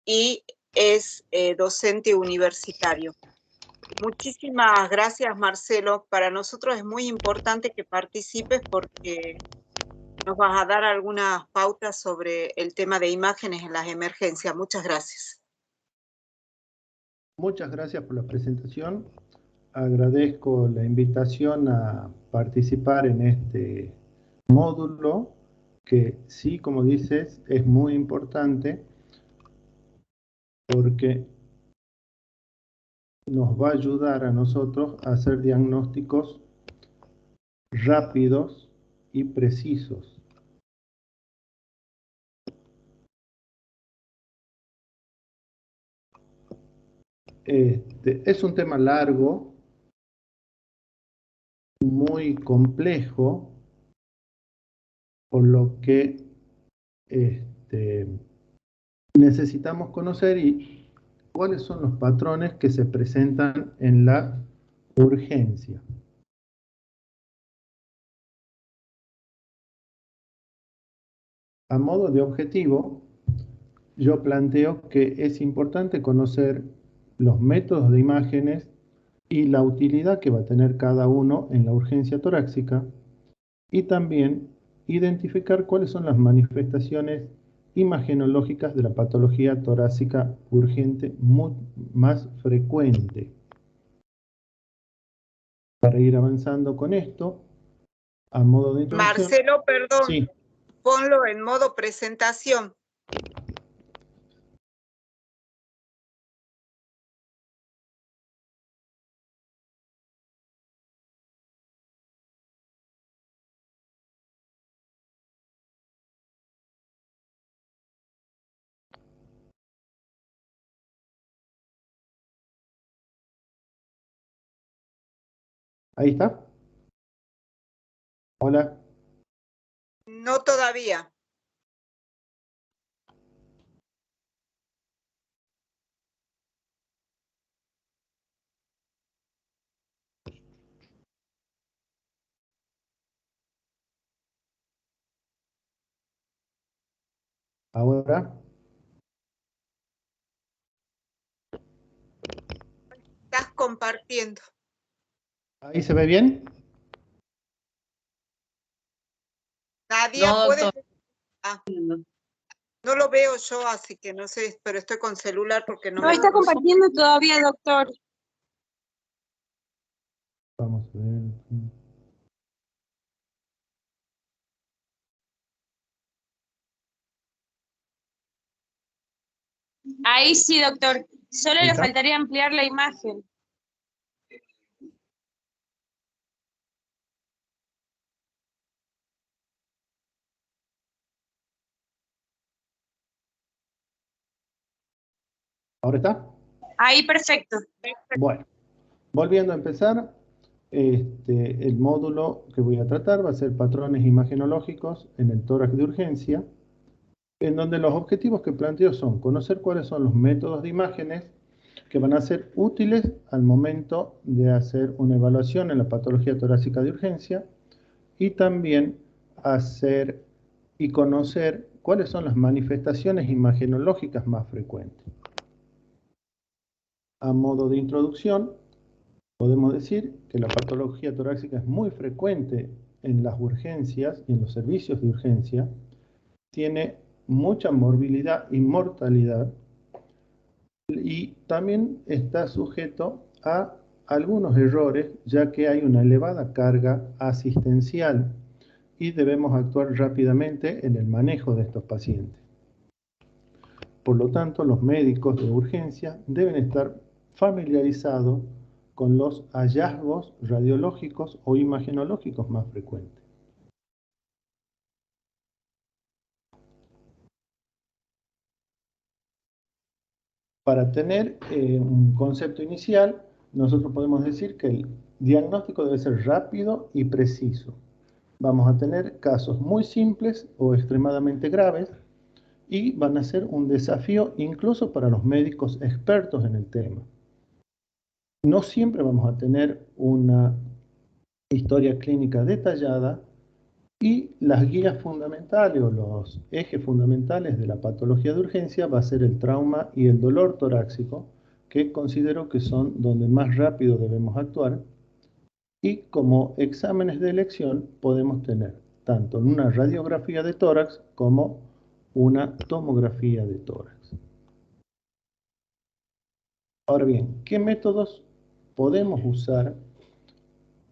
y es docente universitario. Muchísimas gracias, Marcelo. Para nosotros es muy importante que participes porque nos vas a dar algunas pautas sobre el tema de imágenes en las emergencias. Muchas gracias. Muchas gracias por la presentación. Agradezco la invitación a participar en este módulo que sí, como dices, es muy importante porque nos va a ayudar a nosotros a hacer diagnósticos rápidos y precisos. Es un tema largo, muy complejo, por lo que necesitamos conocer cuáles son los patrones que se presentan en la urgencia. A modo de objetivo, yo planteo que es importante conocer los métodos de imágenes y la utilidad que va a tener cada uno en la urgencia torácica y también identificar cuáles son las manifestaciones imagenológicas de la patología torácica urgente más frecuente. Para ir avanzando con esto, a modo de introducción... Marcelo, perdón, sí. Ponlo en modo presentación. Ahí está. Hola. No todavía. Ahora. Estás compartiendo. ¿Ahí se ve bien? Nadie puede... No lo veo yo, así que no sé, pero estoy con celular porque no me... No está compartiendo todavía, doctor. Vamos a ver. Ahí sí, doctor. Solo le faltaría ampliar la imagen. ¿Ahora está? Ahí, perfecto. Bueno, volviendo a empezar, el módulo que voy a tratar va a ser patrones imagenológicos en el tórax de urgencia, en donde los objetivos que planteo son conocer cuáles son los métodos de imágenes que van a ser útiles al momento de hacer una evaluación en la patología torácica de urgencia y también hacer y conocer cuáles son las manifestaciones imagenológicas más frecuentes. A modo de introducción, podemos decir que la patología torácica es muy frecuente en las urgencias y en los servicios de urgencia, tiene mucha morbilidad y mortalidad y también está sujeto a algunos errores, ya que hay una elevada carga asistencial y debemos actuar rápidamente en el manejo de estos pacientes. Por lo tanto, los médicos de urgencia deben estar familiarizados con los hallazgos radiológicos o imagenológicos más frecuentes. Para tener un concepto inicial, nosotros podemos decir que el diagnóstico debe ser rápido y preciso. Vamos a tener casos muy simples o extremadamente graves y van a ser un desafío incluso para los médicos expertos en el tema. No siempre vamos a tener una historia clínica detallada Y las guías fundamentales o los ejes fundamentales de la patología de urgencia va a ser el trauma y el dolor torácico, que considero que son donde más rápido debemos actuar. Y como exámenes de elección podemos tener tanto una radiografía de tórax como una tomografía de tórax. Ahora bien, ¿qué métodos podemos usar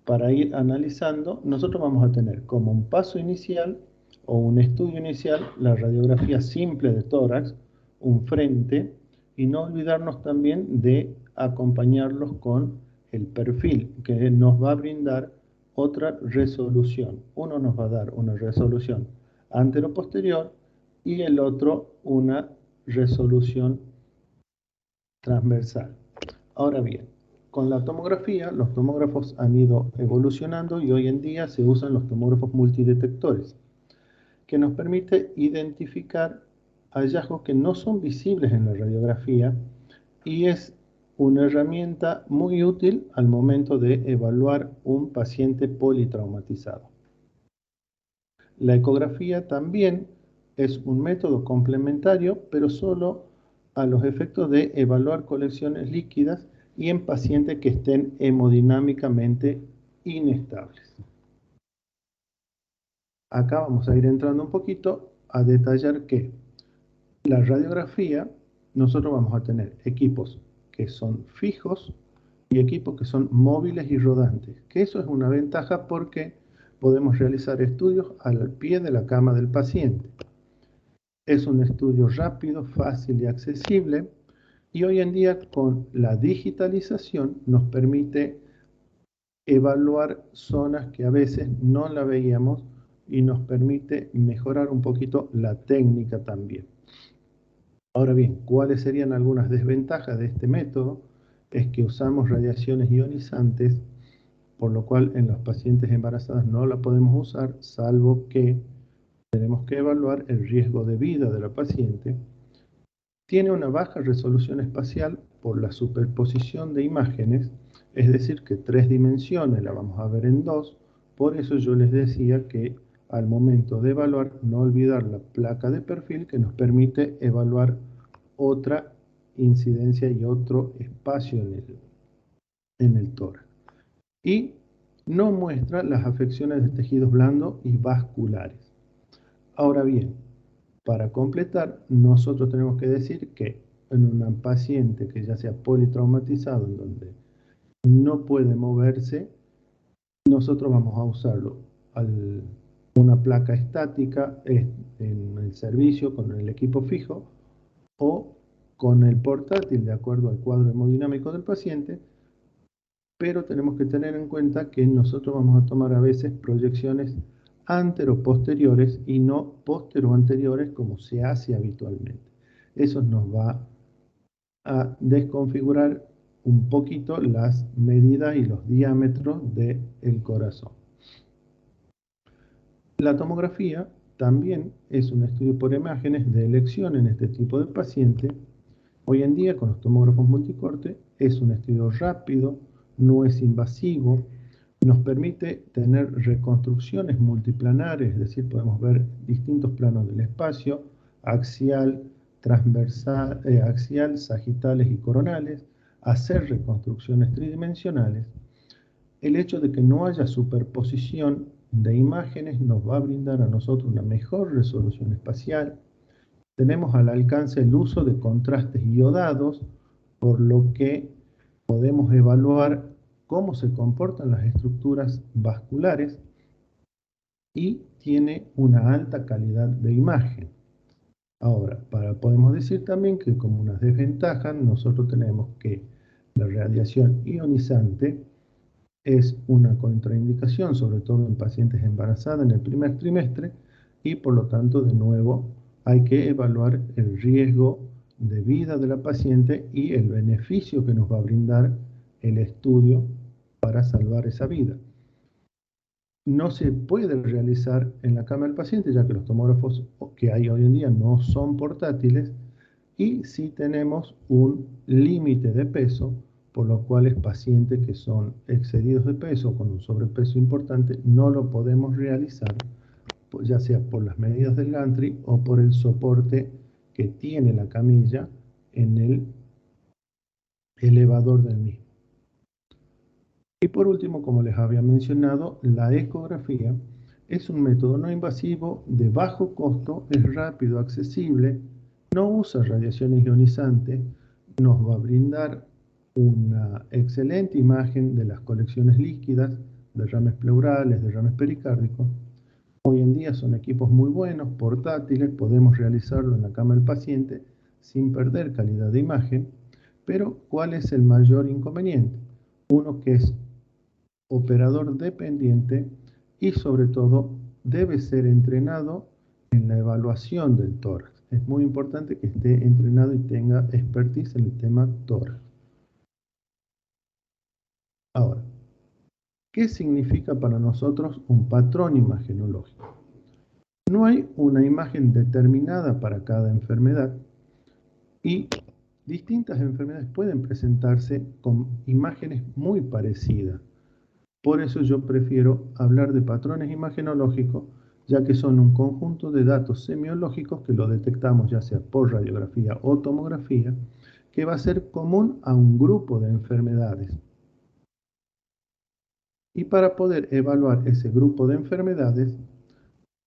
para ir analizando? Nosotros vamos a tener como un paso inicial o un estudio inicial la radiografía simple de tórax, un frente, y no olvidarnos también de acompañarlos con el perfil, que nos va a brindar otra resolución. Uno nos va a dar una resolución antero-posterior y el otro una resolución transversal. Ahora bien, con la tomografía, los tomógrafos han ido evolucionando y hoy en día se usan los tomógrafos multidetectores, que nos permite identificar hallazgos que no son visibles en la radiografía y es una herramienta muy útil al momento de evaluar un paciente politraumatizado. La ecografía también es un método complementario, pero solo a los efectos de evaluar colecciones líquidas y en pacientes que estén hemodinámicamente inestables. Acá vamos a ir entrando un poquito a detallar que la radiografía, nosotros vamos a tener equipos que son fijos y equipos que son móviles y rodantes, que eso es una ventaja porque podemos realizar estudios al pie de la cama del paciente. Es un estudio rápido, fácil y accesible, y hoy en día con la digitalización nos permite evaluar zonas que a veces no la veíamos y nos permite mejorar un poquito la técnica también. Ahora bien, ¿cuáles serían algunas desventajas de este método? Es que usamos radiaciones ionizantes, por lo cual en los pacientes embarazadas no la podemos usar, salvo que tenemos que evaluar el riesgo de vida de la paciente. Tiene una baja resolución espacial por la superposición de imágenes, es decir, que 3 dimensiones la vamos a ver en 2, por eso yo les decía que al momento de evaluar, no olvidar la placa de perfil que nos permite evaluar otra incidencia y otro espacio en el tórax. Y no muestra las afecciones de tejidos blandos y vasculares. Ahora bien, para completar, nosotros tenemos que decir que en una paciente que ya sea politraumatizado, en donde no puede moverse, nosotros vamos a usarlo una placa estática en el servicio con el equipo fijo o con el portátil de acuerdo al cuadro hemodinámico del paciente, pero tenemos que tener en cuenta que nosotros vamos a tomar a veces proyecciones antero-posteriores y no postero-anteriores como se hace habitualmente. Eso nos va a desconfigurar un poquito las medidas y los diámetros del corazón. La tomografía también es un estudio por imágenes de elección en este tipo de paciente. Hoy en día con los tomógrafos multicorte es un estudio rápido, no es invasivo, nos permite tener reconstrucciones multiplanares, es decir, podemos ver distintos planos del espacio, axial, transversal, axial, sagitales y coronales, hacer reconstrucciones tridimensionales. El hecho de que no haya superposición de imágenes nos va a brindar a nosotros una mejor resolución espacial. Tenemos al alcance el uso de contrastes iodados, por lo que podemos evaluar cómo se comportan las estructuras vasculares y tiene una alta calidad de imagen. Ahora, podemos decir también que como una desventaja, nosotros tenemos que la radiación ionizante es una contraindicación, sobre todo en pacientes embarazadas en el primer trimestre, y por lo tanto, de nuevo, hay que evaluar el riesgo de vida de la paciente y el beneficio que nos va a brindar el estudio para salvar esa vida. No se puede realizar en la cama del paciente, ya que los tomógrafos que hay hoy en día no son portátiles, y sí tenemos un límite de peso, por lo cual pacientes que son excedidos de peso, con un sobrepeso importante, no lo podemos realizar ya sea por las medidas del gantry o por el soporte que tiene la camilla en el elevador del mismo. Y por último, como les había mencionado, la ecografía es un método no invasivo de bajo costo, es rápido, accesible, no usa radiaciones ionizantes, nos va a brindar una excelente imagen de las colecciones líquidas, derrames pleurales, derrames pericárdicos. Hoy en día son equipos muy buenos, portátiles, podemos realizarlo en la cama del paciente sin perder calidad de imagen, pero ¿cuál es el mayor inconveniente? Uno que es operador dependiente y sobre todo debe ser entrenado en la evaluación del tórax. Es muy importante que esté entrenado y tenga expertise en el tema tórax. Ahora, ¿qué significa para nosotros un patrón imagenológico? No hay una imagen determinada para cada enfermedad y distintas enfermedades pueden presentarse con imágenes muy parecidas. Por eso yo prefiero hablar de patrones imagenológicos, ya que son un conjunto de datos semiológicos que lo detectamos ya sea por radiografía o tomografía, que va a ser común a un grupo de enfermedades. Y para poder evaluar ese grupo de enfermedades,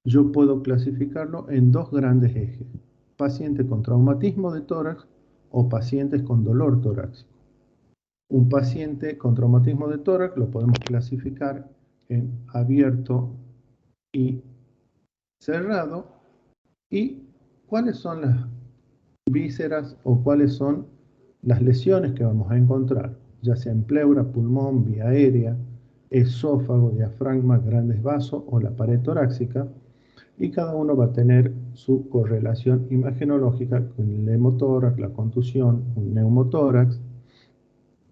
yo puedo clasificarlo en dos grandes ejes: pacientes con traumatismo de tórax o pacientes con dolor torácico. Un paciente con traumatismo de tórax lo podemos clasificar en abierto y cerrado. ¿Y cuáles son las vísceras o cuáles son las lesiones que vamos a encontrar? Ya sea en pleura, pulmón, vía aérea, esófago, diafragma, grandes vasos o la pared torácica. Y cada uno va a tener su correlación imagenológica con el hemotórax, la contusión, un neumotórax,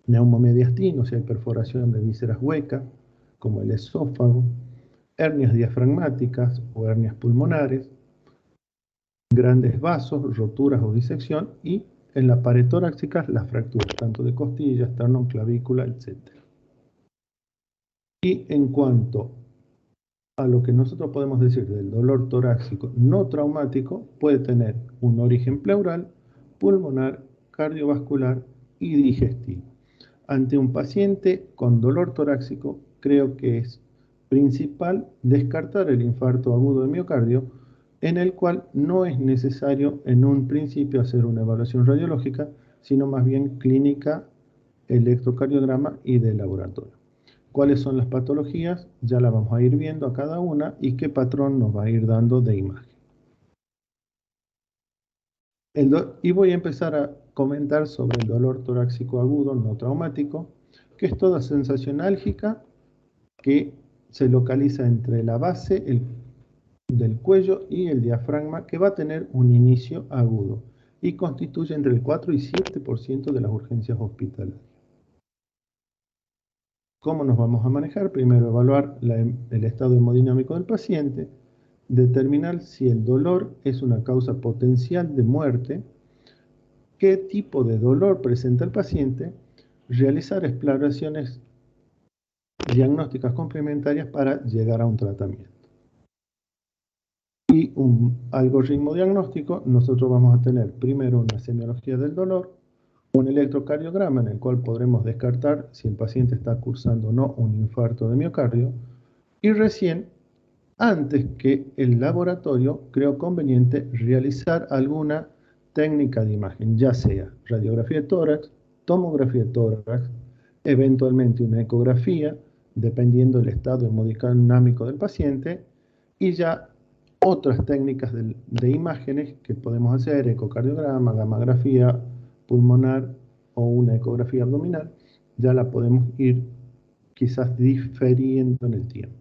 neumomediastino, si hay perforación de vísceras huecas, como el esófago, hernias diafragmáticas o hernias pulmonares, grandes vasos, roturas o disección, y en la pared torácica las fracturas, tanto de costillas, esternón, clavícula, etc. Y en cuanto a lo que nosotros podemos decir del dolor torácico no traumático, puede tener un origen pleural, pulmonar, cardiovascular y digestivo. Ante un paciente con dolor torácico, creo que es principal descartar el infarto agudo de miocardio, en el cual no es necesario en un principio hacer una evaluación radiológica, sino más bien clínica, electrocardiograma y de laboratorio. ¿Cuáles son las patologías? Ya la vamos a ir viendo a cada una y qué patrón nos va a ir dando de imagen. Y voy a empezar a comentar sobre el dolor torácico agudo no traumático, que es toda sensación álgica que se localiza entre la base del cuello y el diafragma, que va a tener un inicio agudo y constituye entre el 4 y 7% de las urgencias hospitalarias. ¿Cómo nos vamos a manejar? Primero, evaluar el estado hemodinámico del paciente, determinar si el dolor es una causa potencial de muerte, qué tipo de dolor presenta el paciente, realizar exploraciones diagnósticas complementarias para llegar a un tratamiento. Y un algoritmo diagnóstico, nosotros vamos a tener primero una semiología del dolor, un electrocardiograma en el cual podremos descartar si el paciente está cursando o no un infarto de miocardio, y recién, antes que el laboratorio, creo conveniente realizar alguna técnica de imagen, ya sea radiografía de tórax, tomografía de tórax, eventualmente una ecografía, dependiendo del estado hemodinámico del paciente, y ya otras técnicas de imágenes que podemos hacer: ecocardiograma, gammagrafía pulmonar o una ecografía abdominal, ya la podemos ir quizás diferiendo en el tiempo.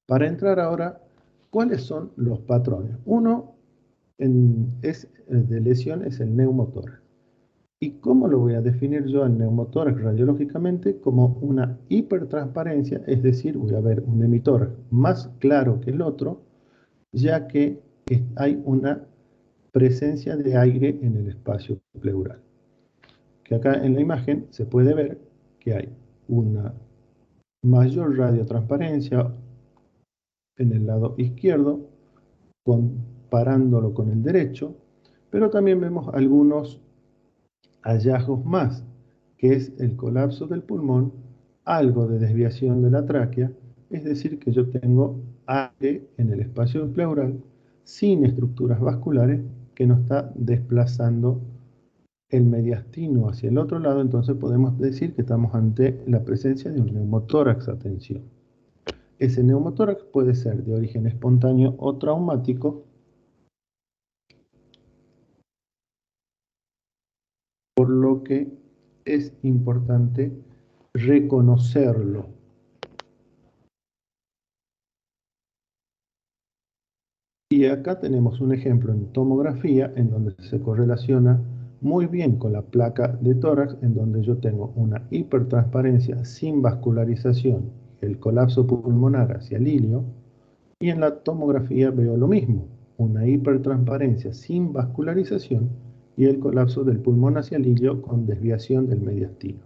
Para entrar ahora, ¿cuáles son los patrones? Uno de lesión es el neumotórax. ¿Y cómo lo voy a definir yo el neumotórax radiológicamente? Como una hipertransparencia, es decir, voy a ver un hemitórax más claro que el otro, ya que hay una presencia de aire en el espacio pleural. Que acá en la imagen se puede ver que hay una mayor radiotransparencia en el lado izquierdo, comparándolo con el derecho, pero también vemos algunos hallazgos más, que es el colapso del pulmón, algo de desviación de la tráquea, es decir, que yo tengo aire en el espacio pleural sin estructuras vasculares que no está desplazando el mediastino hacia el otro lado, entonces podemos decir que estamos ante la presencia de un neumotórax, atención. Ese neumotórax puede ser de origen espontáneo o traumático, por lo que es importante reconocerlo. Y acá tenemos un ejemplo en tomografía en donde se correlaciona muy bien con la placa de tórax, en donde yo tengo una hipertransparencia sin vascularización, el colapso pulmonar hacia el ilio, y en la tomografía veo lo mismo, una hipertransparencia sin vascularización y el colapso del pulmón hacia el ilio con desviación del mediastino.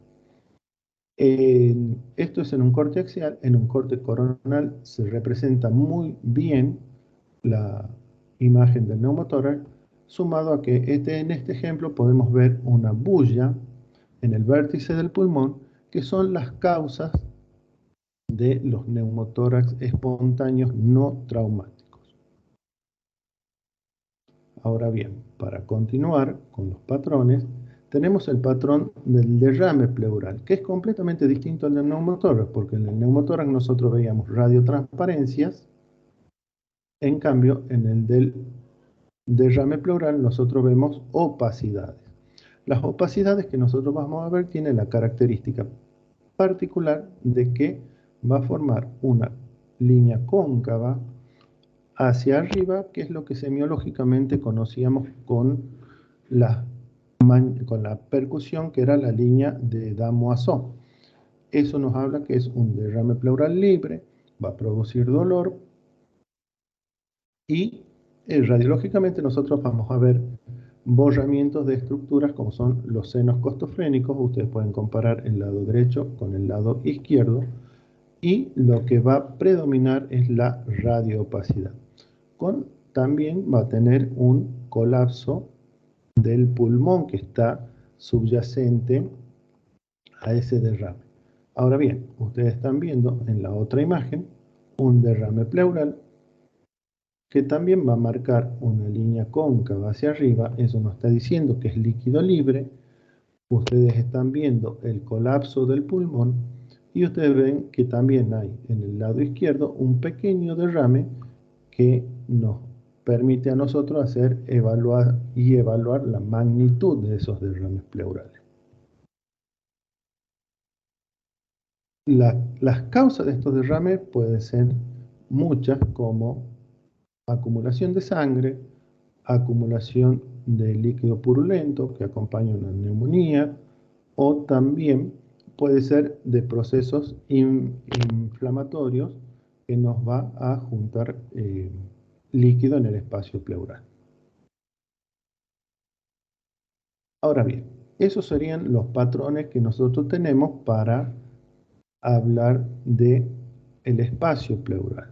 Esto es en un corte axial. En un corte coronal se representa muy bien la imagen del neumotórax, sumado a que en este ejemplo podemos ver una bulla en el vértice del pulmón, que son las causas de los neumotórax espontáneos no traumáticos. Ahora bien, para continuar con los patrones, tenemos el patrón del derrame pleural, que es completamente distinto al del neumotórax, porque en el neumotórax nosotros veíamos radiotransparencias, en cambio en el del derrame pleural nosotros vemos opacidades. Las opacidades que nosotros vamos a ver tienen la característica particular de que va a formar una línea cóncava hacia arriba, que es lo que semiológicamente conocíamos con la percusión, que era la línea de Damoiseau. Eso nos habla que es un derrame pleural libre, va a producir dolor y radiológicamente nosotros vamos a ver borramientos de estructuras como son los senos costofrénicos. Ustedes pueden comparar el lado derecho con el lado izquierdo y lo que va a predominar es la radioopacidad. También va a tener un colapso del pulmón que está subyacente a ese derrame. Ahora bien, ustedes están viendo en la otra imagen un derrame pleural que también va a marcar una línea cóncava hacia arriba. Eso nos está diciendo que es líquido libre. Ustedes están viendo el colapso del pulmón y ustedes ven que también hay en el lado izquierdo un pequeño derrame que nos permite a nosotros evaluar la magnitud de esos derrames pleurales. Las causas de estos derrames pueden ser muchas, como acumulación de sangre, acumulación de líquido purulento que acompaña una neumonía, o también puede ser de procesos inflamatorios que nos va a juntar líquido en el espacio pleural. Ahora bien, esos serían los patrones que nosotros tenemos para hablar de el espacio pleural.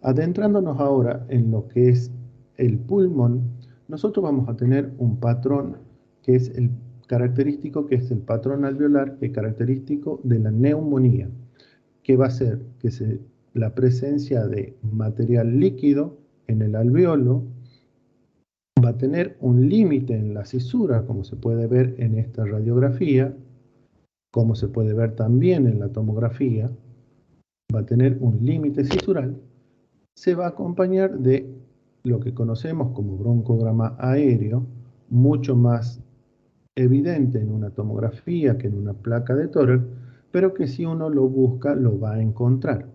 Adentrándonos ahora en lo que es el pulmón, nosotros vamos a tener un patrón que es el característico, que es el patrón alveolar, que es característico de la neumonía, que va a ser que la presencia de material líquido en el alveolo va a tener un límite en la cisura, como se puede ver en esta radiografía, como se puede ver también en la tomografía. Va a tener un límite cisural. Se va a acompañar de lo que conocemos como broncograma aéreo, mucho más evidente en una tomografía que en una placa de tórax, pero que si uno lo busca lo va a encontrar.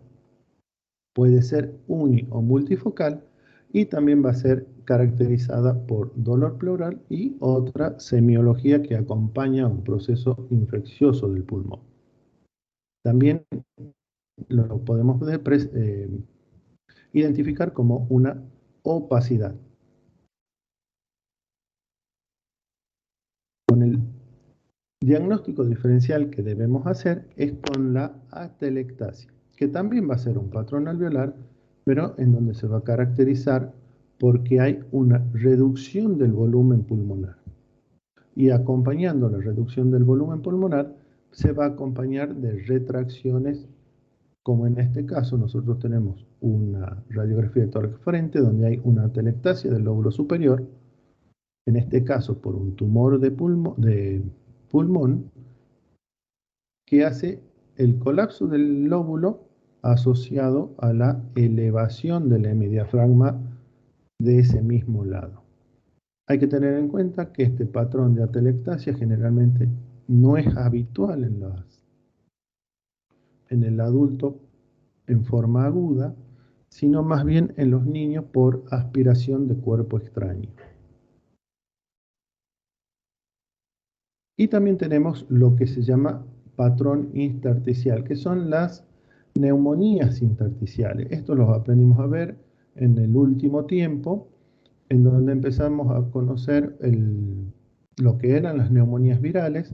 Puede ser uni o multifocal y también va a ser caracterizada por dolor pleural y otra semiología que acompaña a un proceso infeccioso del pulmón. También lo podemos identificar como una opacidad. Con el diagnóstico diferencial que debemos hacer es con la atelectasia, que también va a ser un patrón alveolar, pero en donde se va a caracterizar porque hay una reducción del volumen pulmonar. Y acompañando la reducción del volumen pulmonar, se va a acompañar de retracciones, como en este caso nosotros tenemos una radiografía de tórax frente donde hay una atelectasia del lóbulo superior, en este caso por un tumor de pulmón, que hace el colapso del lóbulo asociado a la elevación del hemidiafragma de ese mismo lado. Hay que tener en cuenta que este patrón de atelectasia generalmente no es habitual en el adulto en forma aguda, sino más bien en los niños por aspiración de cuerpo extraño. Y también tenemos lo que se llama patrón intersticial, que son las neumonías intersticiales. Esto lo aprendimos a ver en el último tiempo, en donde empezamos a conocer lo que eran las neumonías virales,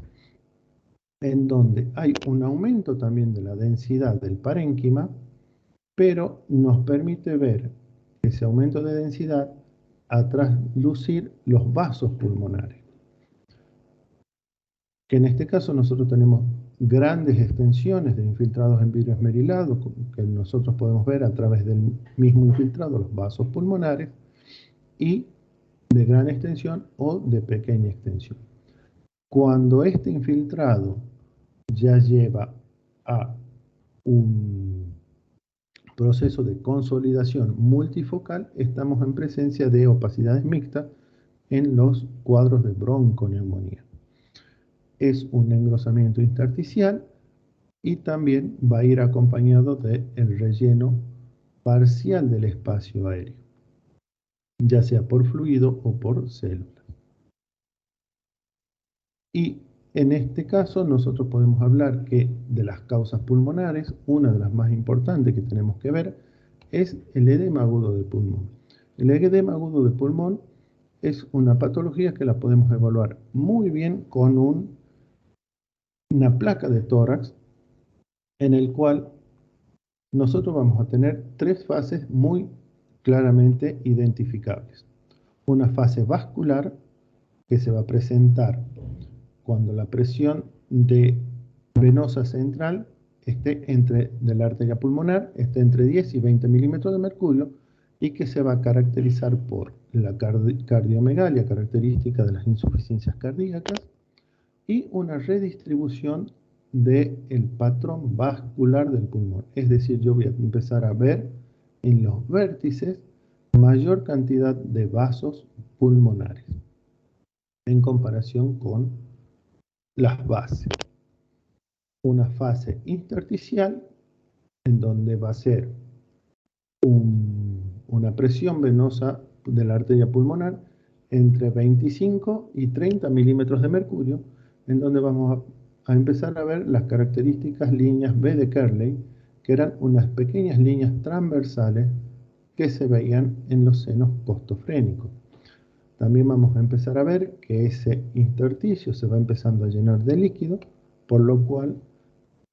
en donde hay un aumento también de la densidad del parénquima, pero nos permite ver ese aumento de densidad a traslucir los vasos pulmonares, que en este caso nosotros tenemos grandes extensiones de infiltrados en vidrio esmerilado, que nosotros podemos ver a través del mismo infiltrado los vasos pulmonares, y de gran extensión o de pequeña extensión. Cuando este infiltrado ya lleva a un proceso de consolidación multifocal, estamos en presencia de opacidades mixtas en los cuadros de bronconeumonía. Es un engrosamiento intersticial y también va a ir acompañado del relleno parcial del espacio aéreo, ya sea por fluido o por células. Y en este caso nosotros podemos hablar que de las causas pulmonares, una de las más importantes que tenemos que ver es el edema agudo de pulmón. El edema agudo de pulmón es una patología que la podemos evaluar muy bien con una placa de tórax en el cual nosotros vamos a tener tres fases muy claramente identificables. Una fase vascular que se va a presentar cuando la presión venosa central de la arteria pulmonar esté entre 10 y 20 milímetros de mercurio y que se va a caracterizar por la cardiomegalia característica de las insuficiencias cardíacas y una redistribución del patrón vascular del pulmón. Es decir, yo voy a empezar a ver en los vértices mayor cantidad de vasos pulmonares en comparación con las bases. Una fase intersticial en donde va a ser una presión venosa de la arteria pulmonar entre 25 y 30 milímetros de mercurio, en donde vamos a empezar a ver las características líneas B de Kerley, que eran unas pequeñas líneas transversales que se veían en los senos costofrénicos. También vamos a empezar a ver que ese intersticio se va empezando a llenar de líquido, por lo cual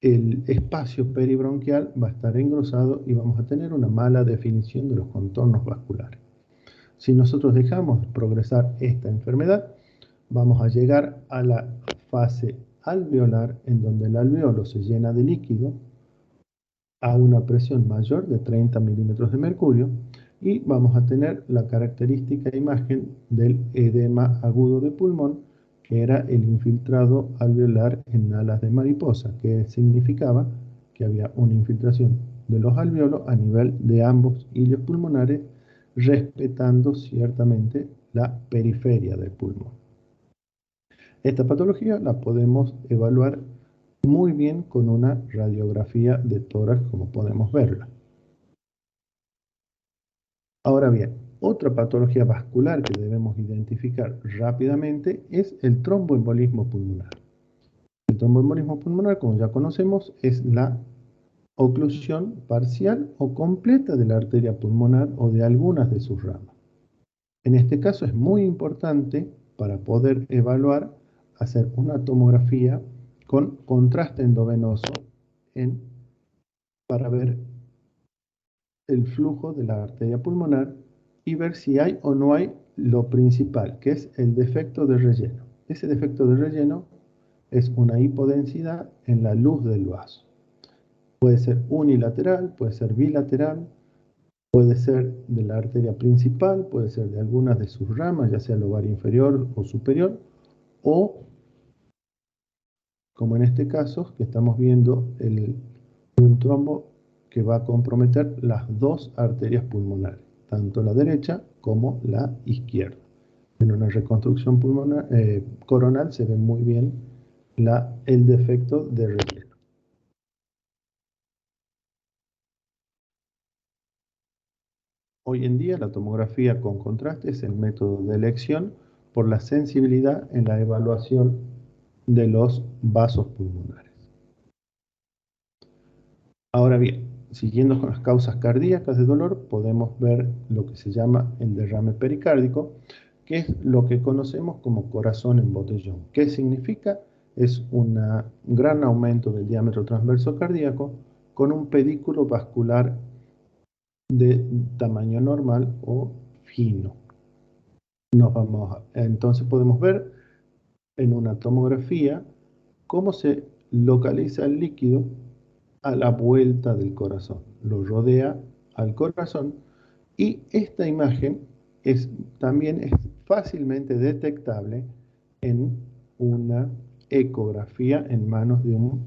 el espacio peribronquial va a estar engrosado y vamos a tener una mala definición de los contornos vasculares. Si nosotros dejamos progresar esta enfermedad, vamos a llegar a la fase alveolar, en donde el alveolo se llena de líquido a una presión mayor de 30 milímetros de mercurio, y vamos a tener la característica imagen del edema agudo de pulmón, que era el infiltrado alveolar en alas de mariposa, que significaba que había una infiltración de los alveolos a nivel de ambos hilios pulmonares, respetando ciertamente la periferia del pulmón. Esta patología la podemos evaluar muy bien con una radiografía de tórax, como podemos verla. Ahora bien, otra patología vascular que debemos identificar rápidamente es el tromboembolismo pulmonar. El tromboembolismo pulmonar, como ya conocemos, es la oclusión parcial o completa de la arteria pulmonar o de algunas de sus ramas. En este caso es muy importante, para poder evaluar, hacer una tomografía con contraste endovenoso para ver el flujo de la arteria pulmonar y ver si hay o no hay lo principal, que es el defecto de relleno. Ese defecto de relleno es una hipodensidad en la luz del vaso. Puede ser unilateral, puede ser bilateral, puede ser de la arteria principal, puede ser de algunas de sus ramas, ya sea el ovario inferior o superior, o, como en este caso, que estamos viendo un trombo que va a comprometer las dos arterias pulmonares, tanto la derecha como la izquierda. En una reconstrucción pulmonar, coronal se ve muy bien el defecto de relleno. Hoy en día la tomografía con contraste es el método de elección por la sensibilidad en la evaluación de los vasos pulmonares. Ahora bien, siguiendo con las causas cardíacas de dolor, podemos ver lo que se llama el derrame pericárdico, que es lo que conocemos como corazón en botellón. ¿Qué significa? Es un gran aumento del diámetro transverso cardíaco con un pedículo vascular de tamaño normal o fino. Entonces podemos ver en una tomografía cómo se localiza el líquido a la vuelta del corazón. Lo rodea al corazón y esta imagen también es fácilmente detectable en una ecografía en manos de un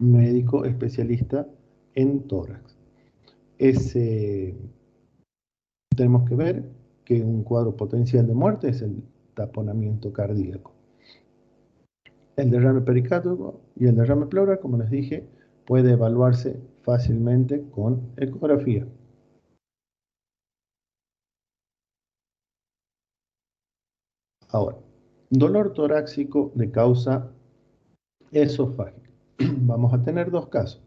médico especialista en tórax. Tenemos que ver que un cuadro potencial de muerte es el taponamiento cardíaco. El derrame pericárdico y el derrame pleural, como les dije, puede evaluarse fácilmente con ecografía. Ahora, dolor torácico de causa esofágica. Vamos a tener dos casos.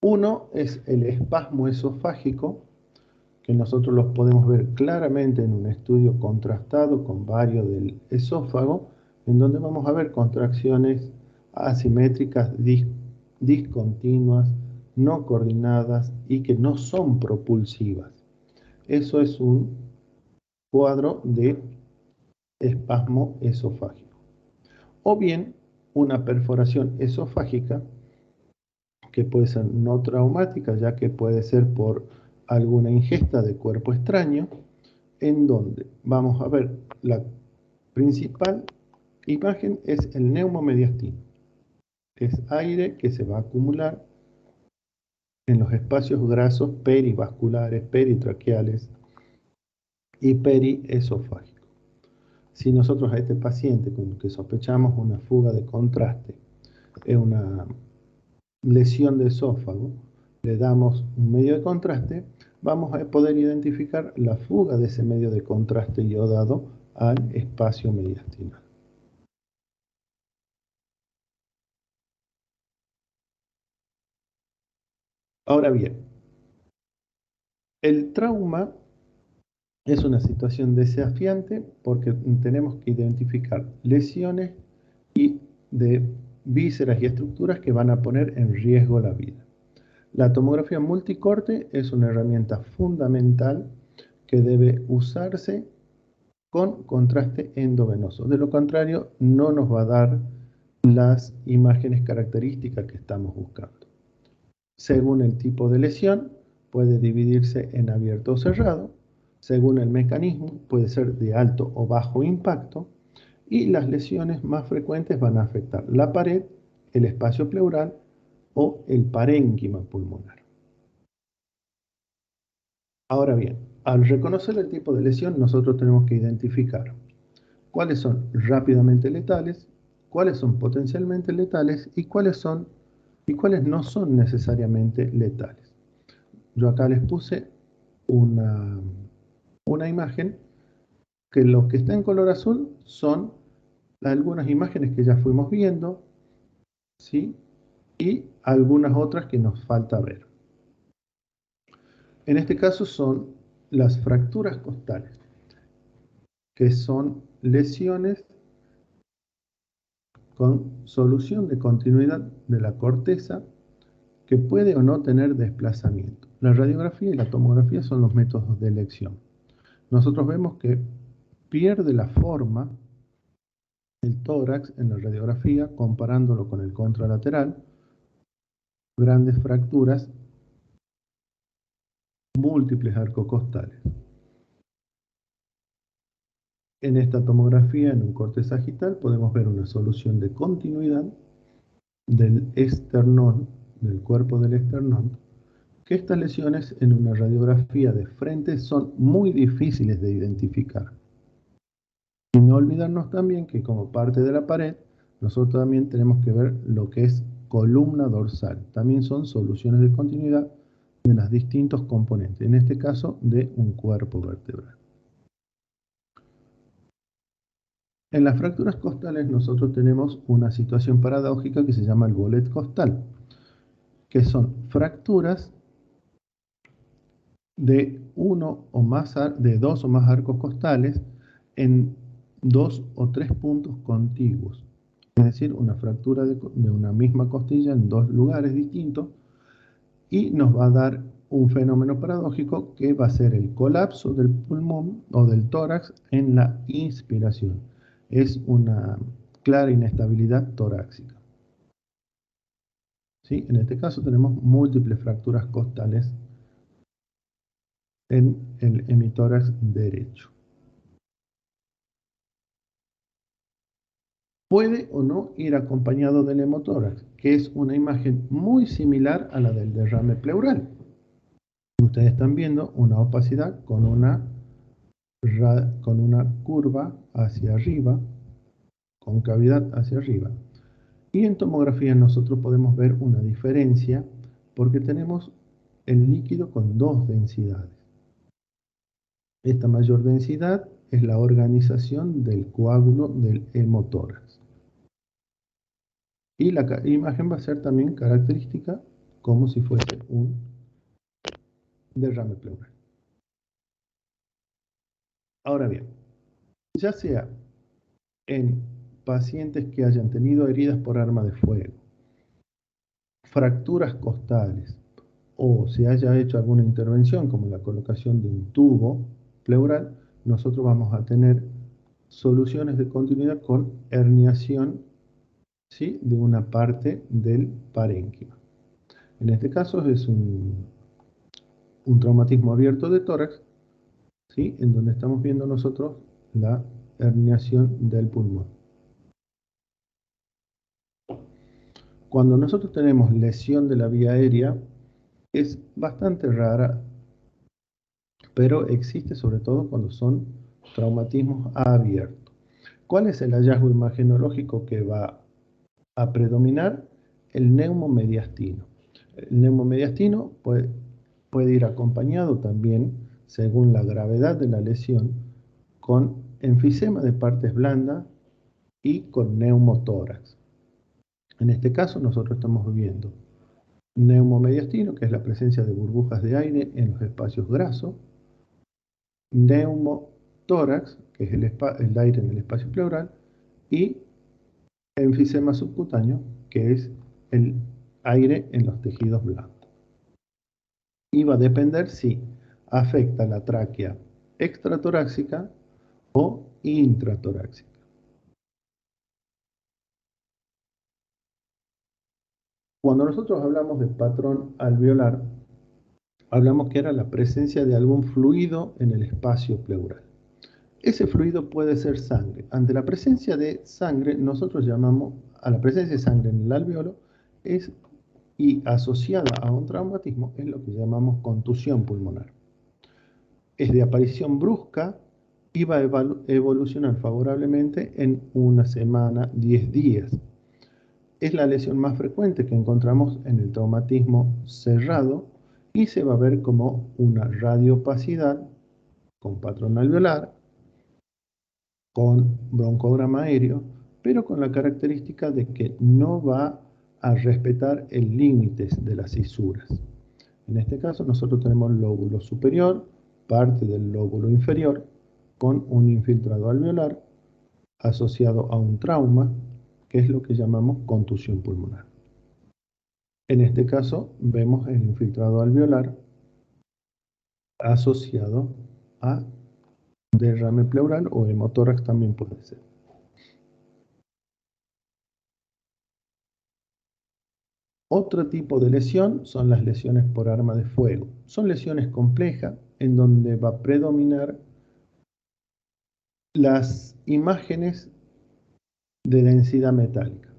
Uno es el espasmo esofágico, que nosotros los podemos ver claramente en un estudio contrastado con varios del esófago, en donde vamos a ver contracciones asimétricas discontinuas, no coordinadas y que no son propulsivas. Eso es un cuadro de espasmo esofágico. O bien una perforación esofágica que puede ser no traumática, ya que puede ser por alguna ingesta de cuerpo extraño, en donde vamos a ver la principal imagen es el neumomediastino. Es aire que se va a acumular en los espacios grasos perivasculares, peritraqueales y periesofágicos. Si nosotros a este paciente con que sospechamos una fuga de contraste, una lesión de esófago, le damos un medio de contraste, vamos a poder identificar la fuga de ese medio de contraste iodado al espacio mediastinal. Ahora bien, el trauma es una situación desafiante porque tenemos que identificar lesiones y de vísceras y estructuras que van a poner en riesgo la vida. La tomografía multicorte es una herramienta fundamental que debe usarse con contraste endovenoso. De lo contrario, no nos va a dar las imágenes características que estamos buscando. Según el tipo de lesión, puede dividirse en abierto o cerrado. Según el mecanismo, puede ser de alto o bajo impacto. Y las lesiones más frecuentes van a afectar la pared, el espacio pleural o el parénquima pulmonar. Ahora bien, al reconocer el tipo de lesión, nosotros tenemos que identificar cuáles son rápidamente letales, cuáles son potencialmente letales y cuáles no son necesariamente letales. Yo acá les puse una imagen que lo que está en color azul son algunas imágenes que ya fuimos viendo, ¿sí? Y algunas otras que nos falta ver. En este caso son las fracturas costales, que son lesiones con solución de continuidad de la corteza que puede o no tener desplazamiento. la radiografía y la tomografía son los métodos de elección. Nosotros vemos que pierde la forma el tórax en la radiografía comparándolo con el contralateral, grandes fracturas, múltiples arcos costales. En esta tomografía, en un corte sagital, podemos ver una solución de continuidad del esternón, del cuerpo del esternón, que estas lesiones en una radiografía de frente son muy difíciles de identificar. Y no olvidarnos también que como parte de la pared, nosotros también tenemos que ver lo que es columna dorsal. También son soluciones de continuidad de los distintos componentes, en este caso de un cuerpo vertebral. En las fracturas costales nosotros tenemos una situación paradójica que se llama el bolet costal, que son fracturas de dos o más arcos costales en 2 o 3 puntos contiguos. Es decir, una fractura de una misma costilla en 2 lugares distintos, y nos va a dar un fenómeno paradójico que va a ser el colapso del pulmón o del tórax en la inspiración. Es una clara inestabilidad torácica. ¿Sí? En este caso tenemos múltiples fracturas costales en el hemitórax derecho. Puede o no ir acompañado del hemotórax, que es una imagen muy similar a la del derrame pleural. Ustedes están viendo una opacidad con una curva hacia arriba, concavidad hacia arriba. Y en tomografía nosotros podemos ver una diferencia porque tenemos el líquido con 2 densidades. Esta mayor densidad es la organización del coágulo del hemotórax. Y la imagen va a ser también característica como si fuese un derrame pleural. Ahora bien, ya sea en pacientes que hayan tenido heridas por arma de fuego, fracturas costales, o se haya hecho alguna intervención como la colocación de un tubo pleural, nosotros vamos a tener soluciones de continuidad con herniación, ¿sí?, de una parte del parénquima. En este caso es un traumatismo abierto de tórax, ¿sí?, en donde estamos viendo nosotros la herniación del pulmón. Cuando nosotros tenemos lesión de la vía aérea, es bastante rara, pero existe sobre todo cuando son traumatismos abiertos. ¿Cuál es el hallazgo imagenológico que va a predominar? El neumomediastino. El neumomediastino puede ir acompañado también, según la gravedad de la lesión, con enfisema de partes blandas y con neumotórax. En este caso nosotros estamos viendo neumomediastino, que es la presencia de burbujas de aire en los espacios grasos, neumotórax, que es el aire en el espacio pleural, y enfisema subcutáneo, que es el aire en los tejidos blancos. Y va a depender si afecta la tráquea extratorácica o intratorácica. Cuando nosotros hablamos de patrón alveolar, hablamos que era la presencia de algún fluido en el espacio pleural. Ese fluido puede ser sangre. Ante la presencia de sangre, nosotros llamamos a la presencia de sangre en el alveolo y asociada a un traumatismo es lo que llamamos contusión pulmonar. Es de aparición brusca y va a evolucionar favorablemente en una semana, 10 días. Es la lesión más frecuente que encontramos en el traumatismo cerrado y se va a ver como una radioopacidad con patrón alveolar, con broncograma aéreo, pero con la característica de que no va a respetar el límite de las cisuras. En este caso nosotros tenemos el lóbulo superior, parte del lóbulo inferior, con un infiltrado alveolar asociado a un trauma, que es lo que llamamos contusión pulmonar. En este caso vemos el infiltrado alveolar asociado a derrame pleural o hemotórax también puede ser. Otro tipo de lesión son las lesiones por arma de fuego. Son lesiones complejas en donde va a predominar las imágenes de densidad metálica.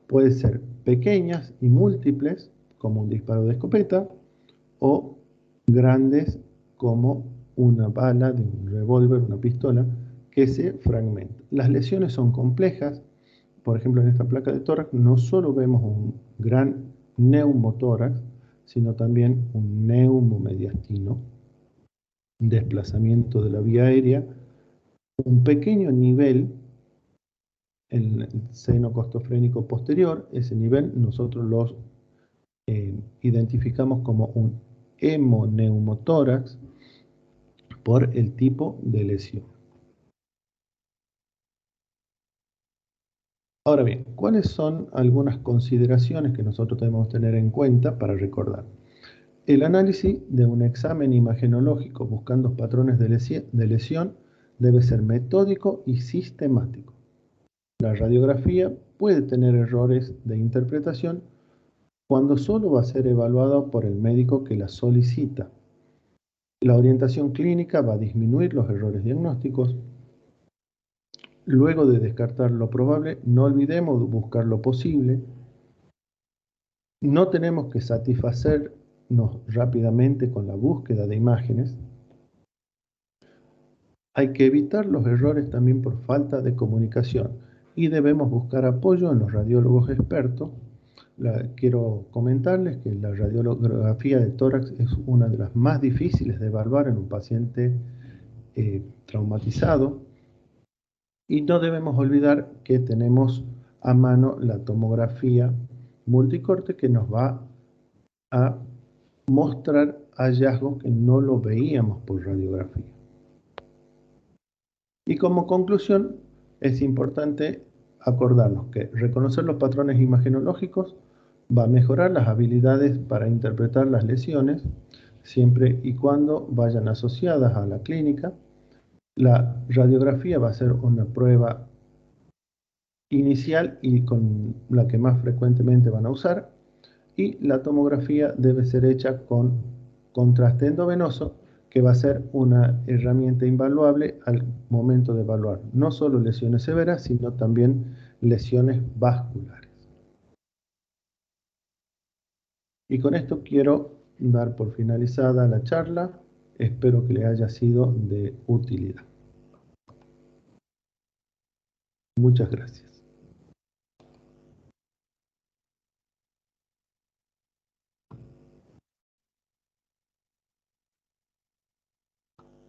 Pueden ser pequeñas y múltiples, como un disparo de escopeta, o grandes como una bala de un revólver, una pistola, que se fragmenta. Las lesiones son complejas. Por ejemplo, en esta placa de tórax no solo vemos un gran neumotórax, sino también un neumomediastino, desplazamiento de la vía aérea, un pequeño nivel en el seno costofrénico posterior. Ese nivel nosotros los identificamos como un hemoneumotórax por el tipo de lesión. Ahora bien, ¿cuáles son algunas consideraciones que nosotros debemos tener en cuenta para recordar? El análisis de un examen imagenológico buscando patrones de lesión debe ser metódico y sistemático. La radiografía puede tener errores de interpretación cuando solo va a ser evaluada por el médico que la solicita. La orientación clínica va a disminuir los errores diagnósticos. Luego de descartar lo probable, no olvidemos buscar lo posible. No tenemos que satisfacernos rápidamente con la búsqueda de imágenes. Hay que evitar los errores también por falta de comunicación y debemos buscar apoyo en los radiólogos expertos. Quiero comentarles que la radiografía de tórax es una de las más difíciles de evaluar en un paciente traumatizado. Y no debemos olvidar que tenemos a mano la tomografía multicorte que nos va a mostrar hallazgos que no lo veíamos por radiografía. Y como conclusión, es importante acordarnos que reconocer los patrones imagenológicos va a mejorar las habilidades para interpretar las lesiones, siempre y cuando vayan asociadas a la clínica. La radiografía va a ser una prueba inicial y con la que más frecuentemente van a usar, y la tomografía debe ser hecha con contraste endovenoso, que va a ser una herramienta invaluable al momento de evaluar no solo lesiones severas, sino también lesiones vasculares. Y con esto quiero dar por finalizada la charla. Espero que le haya sido de utilidad. Muchas gracias.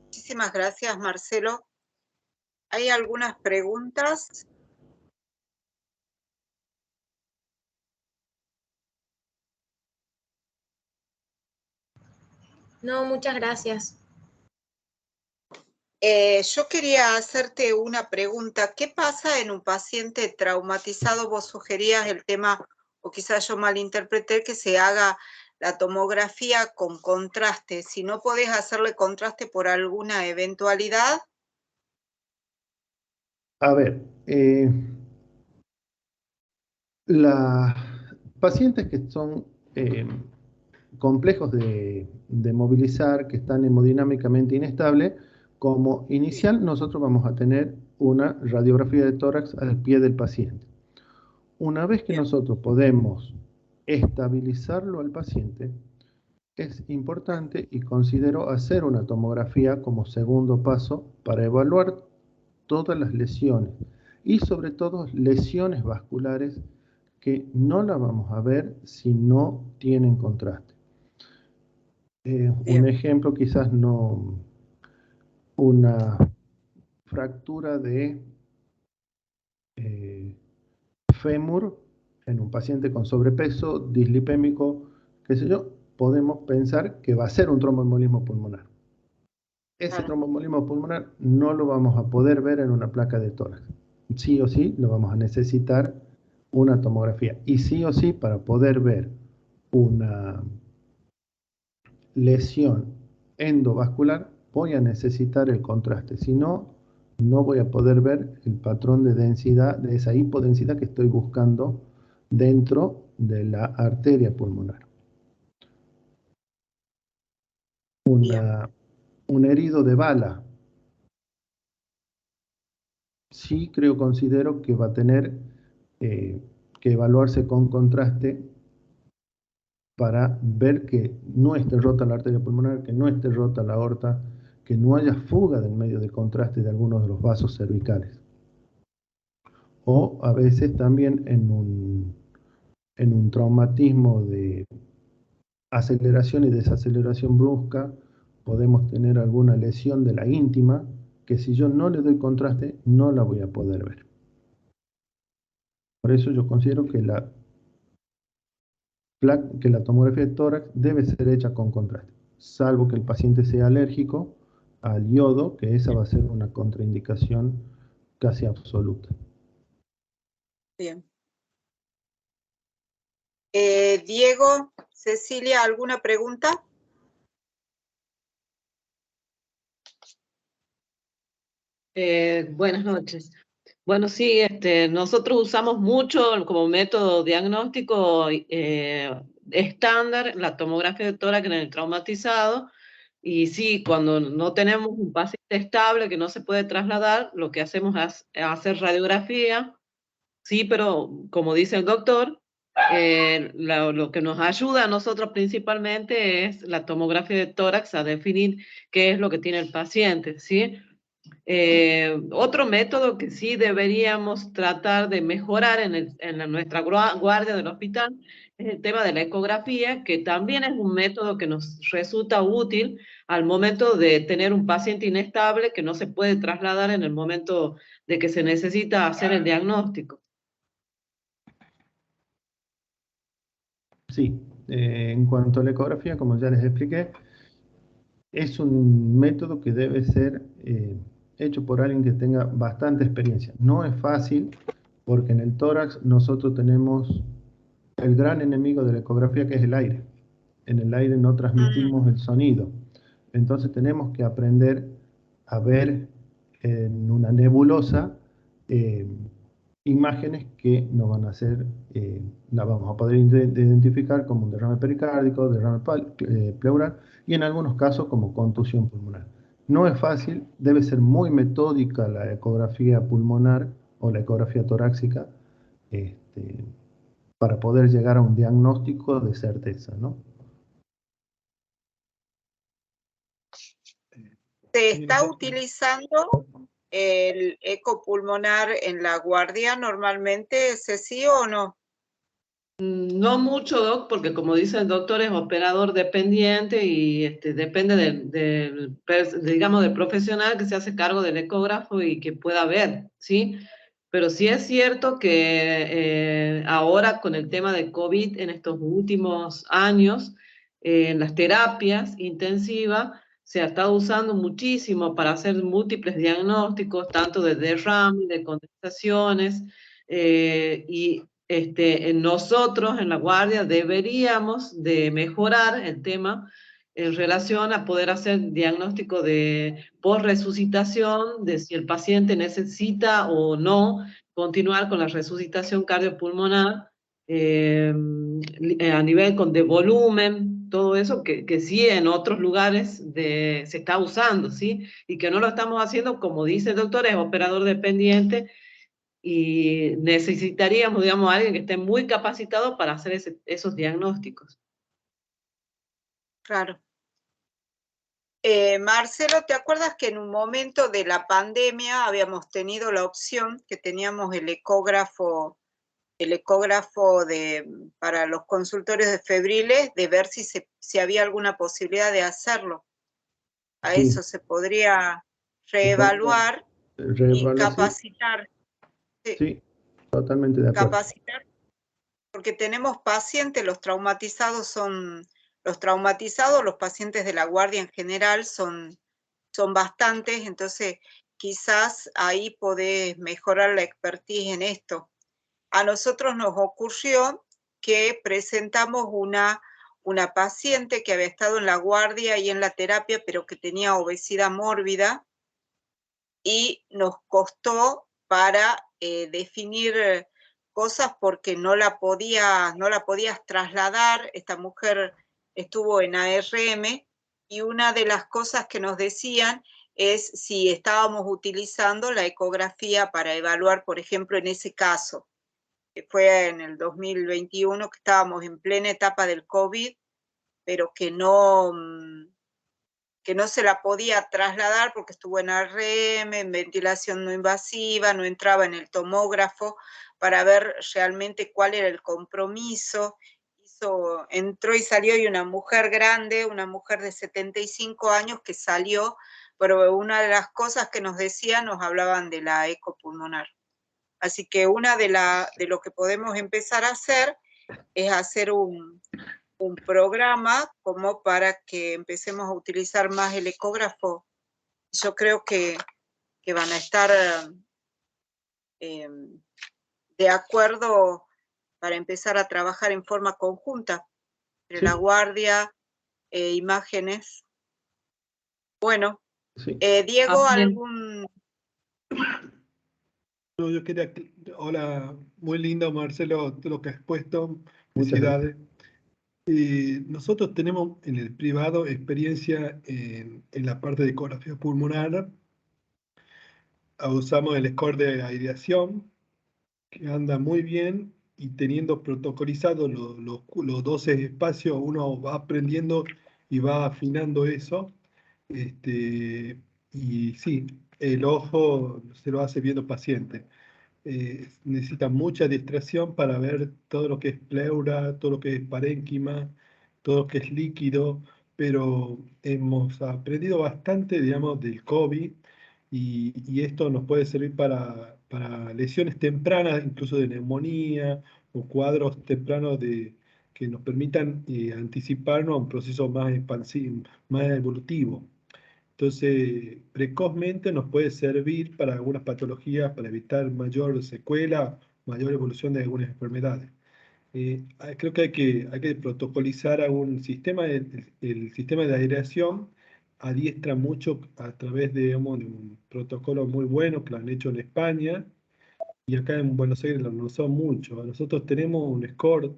Muchísimas gracias, Marcelo. ¿Hay algunas preguntas? No, muchas gracias. Yo quería hacerte una pregunta. ¿Qué pasa en un paciente traumatizado? Vos sugerías el tema, o quizás yo malinterpreté, que se haga la tomografía con contraste. Si no podés hacerle contraste por alguna eventualidad. A ver, las pacientes que son complejos de movilizar, que están hemodinámicamente inestables, como inicial nosotros vamos a tener una radiografía de tórax al pie del paciente. Una vez que nosotros podemos estabilizarlo al paciente, es importante y considero hacer una tomografía como segundo paso para evaluar todas las lesiones y sobre todo lesiones vasculares que no las vamos a ver si no tienen contraste. Un ejemplo quizás no, una fractura de fémur en un paciente con sobrepeso, dislipémico, qué sé yo, podemos pensar que va a ser un tromboembolismo pulmonar. Ese tromboembolismo pulmonar no lo vamos a poder ver en una placa de tórax. Sí o sí lo vamos a necesitar una tomografía. Y sí o sí, para poder ver una lesión endovascular, voy a necesitar el contraste. Si no, no voy a poder ver el patrón de densidad, de esa hipodensidad que estoy buscando dentro de la arteria pulmonar. Un herido de bala, sí considero que va a tener que evaluarse con contraste para ver que no esté rota la arteria pulmonar, que no esté rota la aorta, que no haya fuga del medio de contraste de algunos de los vasos cervicales. O a veces también en un traumatismo de aceleración y desaceleración brusca, podemos tener alguna lesión de la íntima, que si yo no le doy contraste, no la voy a poder ver. Por eso yo considero que la tomografía de tórax debe ser hecha con contraste, salvo que el paciente sea alérgico al yodo, que esa va a ser una contraindicación casi absoluta. Bien. Diego, Cecilia, ¿alguna pregunta? Buenas noches. Bueno, sí, nosotros usamos mucho como método diagnóstico estándar la tomografía de tórax en el traumatizado. Y sí, cuando no tenemos un paciente estable que no se puede trasladar, lo que hacemos es hacer radiografía. Sí, pero como dice el doctor, lo que nos ayuda a nosotros principalmente es la tomografía de tórax a definir qué es lo que tiene el paciente, ¿sí? Otro método que sí deberíamos tratar de mejorar en nuestra guardia del hospital es el tema de la ecografía, que también es un método que nos resulta útil al momento de tener un paciente inestable que no se puede trasladar en el momento de que se necesita hacer el diagnóstico. Sí, en cuanto a la ecografía, como ya les expliqué, es un método que debe ser hecho por alguien que tenga bastante experiencia. No es fácil, porque en el tórax nosotros tenemos el gran enemigo de la ecografía, que es el aire. En el aire no transmitimos el sonido. Entonces tenemos que aprender a ver en una nebulosa imágenes que nos van a hacer, la vamos a poder identificar como un derrame pericárdico, derrame pleural y en algunos casos como contusión pulmonar. No es fácil, debe ser muy metódica la ecografía pulmonar o la ecografía torácica para poder llegar a un diagnóstico de certeza, ¿no? ¿Se está utilizando el ecopulmonar en la guardia normalmente, Ceci, o no? No mucho, Doc, porque como dice el doctor, es operador dependiente y depende digamos, del profesional que se hace cargo del ecógrafo y que pueda ver, ¿sí? Pero sí es cierto que ahora con el tema de COVID en estos últimos años, en las terapias intensivas, se ha estado usando muchísimo para hacer múltiples diagnósticos, tanto de derrame, de condensaciones, y nosotros en la guardia deberíamos de mejorar el tema en relación a poder hacer diagnóstico de post-resucitación, de si el paciente necesita o no continuar con la resucitación cardiopulmonar, a nivel de volumen, todo eso que sí en otros lugares se está usando, ¿sí? Y que no lo estamos haciendo, como dice el doctor, es operador dependiente, y necesitaríamos, digamos, a alguien que esté muy capacitado para hacer esos diagnósticos. Claro. Marcelo, ¿te acuerdas que en un momento de la pandemia habíamos tenido la opción, que teníamos el ecógrafo para los consultorios de febriles, de ver si había alguna posibilidad de hacerlo? A Sí. eso se podría reevaluar y capacitar. Sí, totalmente de acuerdo. Capacitar, porque tenemos pacientes, los traumatizados, los pacientes de la guardia en general son bastantes, entonces quizás ahí podés mejorar la expertise en esto. A nosotros nos ocurrió que presentamos una una paciente que había estado en la guardia y en la terapia, pero que tenía obesidad mórbida, y nos costó para definir cosas porque no la podías trasladar. Esta mujer estuvo en ARM y una de las cosas que nos decían es si estábamos utilizando la ecografía para evaluar, por ejemplo, en ese caso, que fue en el 2021, que estábamos en plena etapa del COVID, pero que no se la podía trasladar porque estuvo en ARM, en ventilación no invasiva, no entraba en el tomógrafo para ver realmente cuál era el compromiso. Entró y salió, y una mujer grande, una mujer de 75 años que salió, pero una de las cosas que nos decían, nos hablaban de la ecopulmonar. Así que una de lo que podemos empezar a hacer es hacer un programa como para que empecemos a utilizar más el ecógrafo. Yo creo que van a estar de acuerdo para empezar a trabajar en forma conjunta entre Sí. la guardia, imágenes. Bueno, Sí. Diego, Bien. algún... No, yo quería, hola, muy lindo Marcelo, todo lo que has puesto, Muchas felicidades. Nosotros tenemos en el privado experiencia en la parte de ecografía pulmonar. Usamos el score de aireación, que anda muy bien, y teniendo protocolizado los 12 espacios, uno va aprendiendo y va afinando eso. Y sí, el ojo se lo hace viendo paciente. Necesita mucha distracción para ver todo lo que es pleura, todo lo que es parénquima, todo lo que es líquido, pero hemos aprendido bastante, digamos, del COVID, y esto nos puede servir para lesiones tempranas, incluso de neumonía o cuadros tempranos que nos permitan anticiparnos a un proceso más expansivo, más evolutivo. Entonces, precozmente nos puede servir para algunas patologías, para evitar mayor secuela, mayor evolución de algunas enfermedades. Creo que hay que protocolizar algún sistema. El sistema de aireación adiestra mucho a través digamos, de un protocolo muy bueno que lo han hecho en España, y acá en Buenos Aires lo usamos mucho. Nosotros tenemos un score,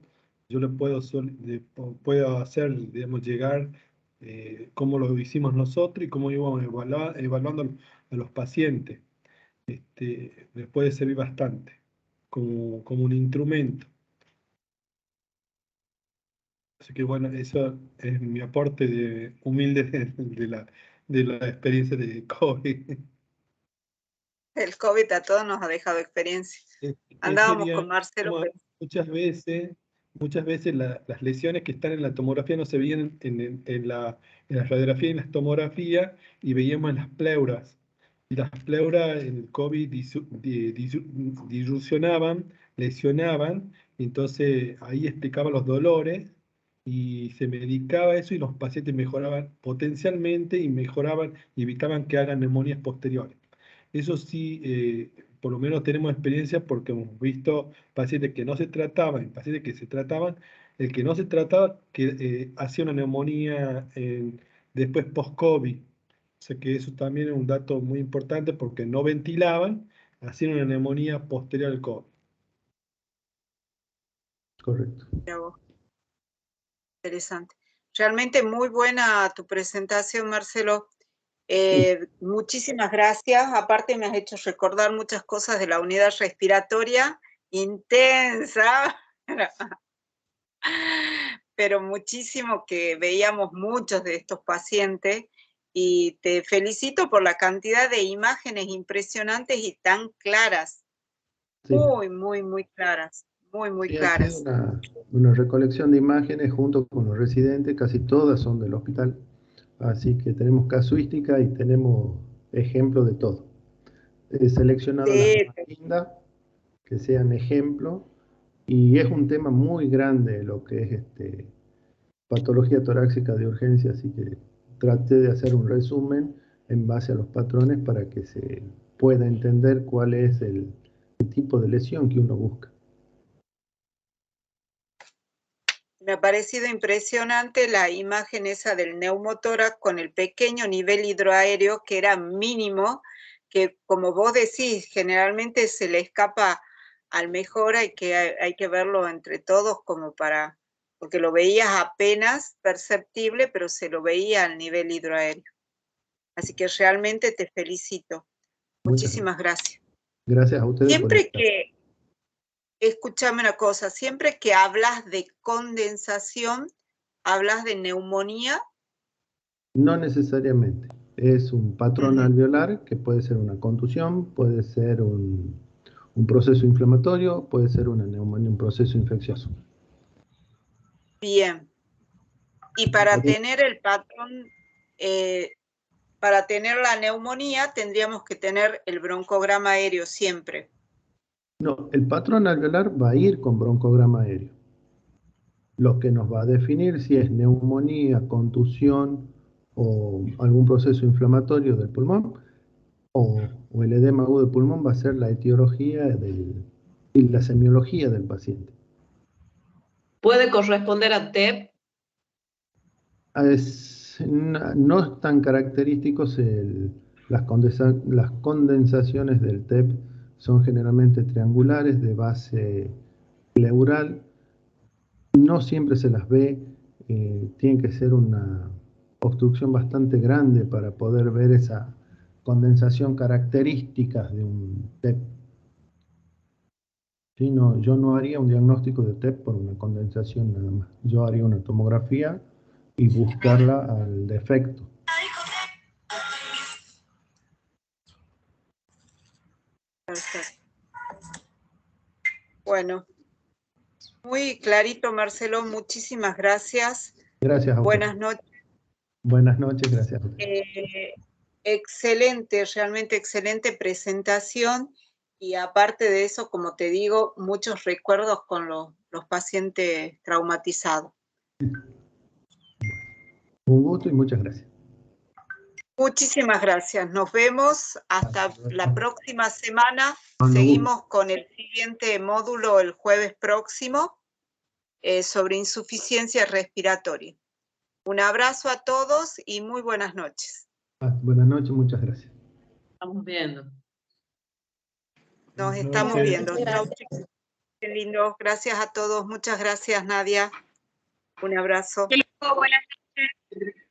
yo le puedo hacer, digamos, llegar cómo lo hicimos nosotros y cómo íbamos evaluando a los pacientes. Les puede servir bastante como un instrumento. Así que bueno, eso es mi aporte humilde de la experiencia de COVID. El COVID a todos nos ha dejado experiencia. Andábamos con Marcelo. Muchas veces las lesiones que están en la tomografía no se veían en la radiografía y en la tomografía, y veíamos las pleuras. Y las pleuras en el COVID disrupcionaban, lesionaban, y entonces ahí explicaban los dolores y se medicaba eso, y los pacientes mejoraban potencialmente y mejoraban y evitaban que hagan neumonías posteriores. Eso sí, por lo menos tenemos experiencia porque hemos visto pacientes que no se trataban y pacientes que se trataban. El que no se trataba que hacía una neumonía después post-COVID. O sea que eso también es un dato muy importante porque no ventilaban, hacían una neumonía posterior al COVID. Correcto. Interesante. Realmente muy buena tu presentación, Marcelo. Muchísimas gracias. Aparte me has hecho recordar muchas cosas de la unidad respiratoria, intensa, pero muchísimo, que veíamos muchos de estos pacientes, y te felicito por la cantidad de imágenes impresionantes y tan claras. Sí. Muy, muy, muy claras. Muy, muy Sí, claras. ha sido una recolección de imágenes junto con los residentes, casi todas son del hospital. Así que tenemos casuística y tenemos ejemplos de todo. He seleccionado Sí. las más lindas, que sean ejemplo, y es un tema muy grande lo que es patología torácica de urgencia, así que traté de hacer un resumen en base a los patrones para que se pueda entender cuál es el tipo de lesión que uno busca. Me ha parecido impresionante la imagen esa del neumotórax con el pequeño nivel hidroaéreo que era mínimo, que como vos decís, generalmente se le escapa al mejor, hay que verlo entre todos como para, porque lo veías apenas perceptible, pero se lo veía al nivel hidroaéreo. Así que realmente te felicito. Muchísimas gracias. Gracias a ustedes. Siempre que, escúchame una cosa, siempre que hablas de condensación, ¿hablas de neumonía? No necesariamente. Es un patrón alveolar que puede ser una contusión, puede ser un proceso inflamatorio, puede ser una neumonía, un proceso infeccioso. Bien. Y para tener el patrón, para tener la neumonía, tendríamos que tener el broncograma aéreo siempre. No, el patrón alveolar va a ir con broncograma aéreo. Lo que nos va a definir si es neumonía, contusión o algún proceso inflamatorio del pulmón o el edema agudo del pulmón va a ser la etiología y la semiología del paciente. ¿Puede corresponder a TEP? No es tan característicos las condensaciones del TEP son generalmente triangulares de base pleural. No siempre se las ve, tiene que ser una obstrucción bastante grande para poder ver esa condensación característica de un TEP. ¿Sí? No, yo no haría un diagnóstico de TEP por una condensación nada más. Yo haría una tomografía y buscarla al defecto. Perfecto. Bueno, muy clarito, Marcelo. Muchísimas gracias. Gracias a usted. Buenas noches. Buenas noches, gracias a usted. Excelente, realmente excelente presentación. Y aparte de eso, como te digo, muchos recuerdos con los pacientes traumatizados. Un gusto y muchas gracias. Muchísimas gracias. Nos vemos hasta la próxima semana. Cuando Seguimos con el siguiente módulo el jueves próximo sobre insuficiencia respiratoria. Un abrazo a todos y muy buenas noches. Buenas noches, muchas gracias. Estamos viendo. Nos estamos viendo. Chau, chicos. Qué lindo. Gracias a todos. Muchas gracias, Nadia. Un abrazo. Hasta luego, buenas noches.